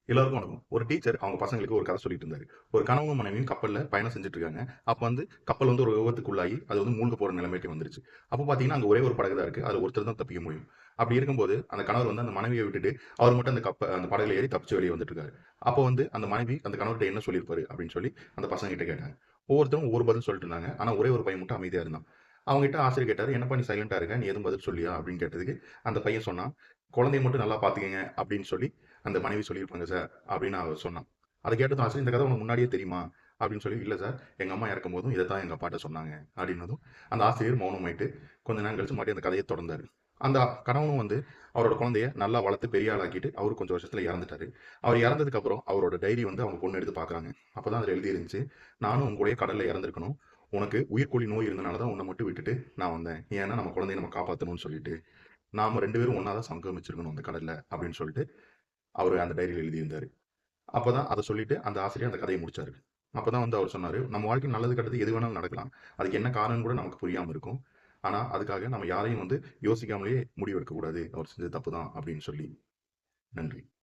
எல்லாருக்கும் வணக்கம். ஒரு டீச்சர் அவங்க பசங்களுக்கு ஒரு கதை சொல்லிட்டு இருந்தாரு. ஒரு கணவனும் மனைவியும் கப்பல்ல பயணம் செஞ்சுட்டு இருக்காங்க. அப்ப கப்பல் ஒரு விபத்துக்குள்ளாகி அது மூழ்க போற நிலைமைக்கு வந்துருச்சு. அப்ப பார்த்தீங்கன்னா, அங்க ஒரே ஒரு படகு தான் இருக்கு. அதுல ஒருத்தர் தான் தப்பிக்க முடியும். அப்படி இருக்கும்போது அந்த கணவர் அந்த மனைவிய விட்டுட்டு அவர் மட்டும் அந்த படகுல ஏறி தப்பிச்சு வெளிய வந்துட்டு இருக்காரு. அப்போ அந்த மனைவி அந்த கணவர்ட்ட என்ன சொல்லியிருப்பாரு அப்படின்னு சொல்லி அந்த பசங்க கிட்ட கேட்டாங்க. ஒவ்வொருத்தரும் ஒவ்வொரு பதில் சொல்லிட்டு இருந்தாங்க. ஆனா ஒரே ஒரு பையன் மட்டும் அமைதியா இருந்தான். அவங்ககிட்ட ஆசிரியர் கேட்டாரு, "என்னப்பா நீ சைலண்டா இருக்க? நீ எதுவும் பதில் சொல்லியா?" அப்படின்னு கேட்டதுக்கு அந்த பையன் சொன்னான், "குழந்தைய மட்டும் நல்லா பார்த்துக்கங்க" அப்படின்னு சொல்லி அந்த மனைவி சொல்லியிருப்பாங்க சார் அப்படின்னு அவர் சொன்னான். அதை கேட்டதும் ஆசிரியர், இந்த கதை உனக்கு முன்னாடியே தெரியுமா அப்படின்னு சொல்லி, இல்லை சார் எங்கள் அம்மா இறக்கும் போதும் இதை தான் எங்கள் அப்பாட்ட சொன்னாங்க அப்படின்னதும் அந்த ஆசிரியர் மௌனமாயிட்டு கொஞ்ச நேரம் கழிச்சு மறுபடியும் அந்த கதையை தொடர்ந்தாரு. அந்த கணவனும் அவரோட குழந்தைய நல்லா வளர்த்து பெரிய ஆளாக்கிட்டு அவரு கொஞ்சம் வருஷத்துல இறந்துட்டாரு. அவர் இறந்ததுக்கு அப்புறம் அவரோட டைரி அவங்க பொண்ணு எடுத்து பார்க்கறாங்க. அப்பதான் அதுல எழுதி இருந்துச்சு, நானும் உங்க கூடயே கடல்ல இறந்திருக்கணும், உனக்கு உயிர்கொல்லி நோய் இருந்தனால தான் உன்னை மட்டும் விட்டுட்டு நான் வந்தேன், ஏன்னா நம்ம குழந்தைய நம்ம காப்பாற்றணும்னு சொல்லிட்டு நாம ரெண்டு பேரும் ஒன்னாதான் சங்கமிச்சிருக்கணும் அந்த கடல்ல அப்படின்னு சொல்லிட்டு அவரு அந்த டைரியில எழுதியிருந்தாரு. அப்பதான் அத சொல்லிட்டு அந்த ஆசிரியர் அந்த கதைய முடிச்சாரு. அப்பதான் அவர் சொன்னாரு, "நம்ம வாழ்க்கையில நல்லது கெட்டது எது வேணாலும் நடக்கலாம். அதுக்கு என்ன காரணம்னு கூட நமக்கு புரியாம இருக்கும். ஆனா, அதுக்காக நம்ம யாரையும் யோசிக்காமலேயே முடிவெடுக்கக் கூடாது. அவர் செஞ்சது தப்பு தான்." அப்படின்னு சொல்லி. நன்றி.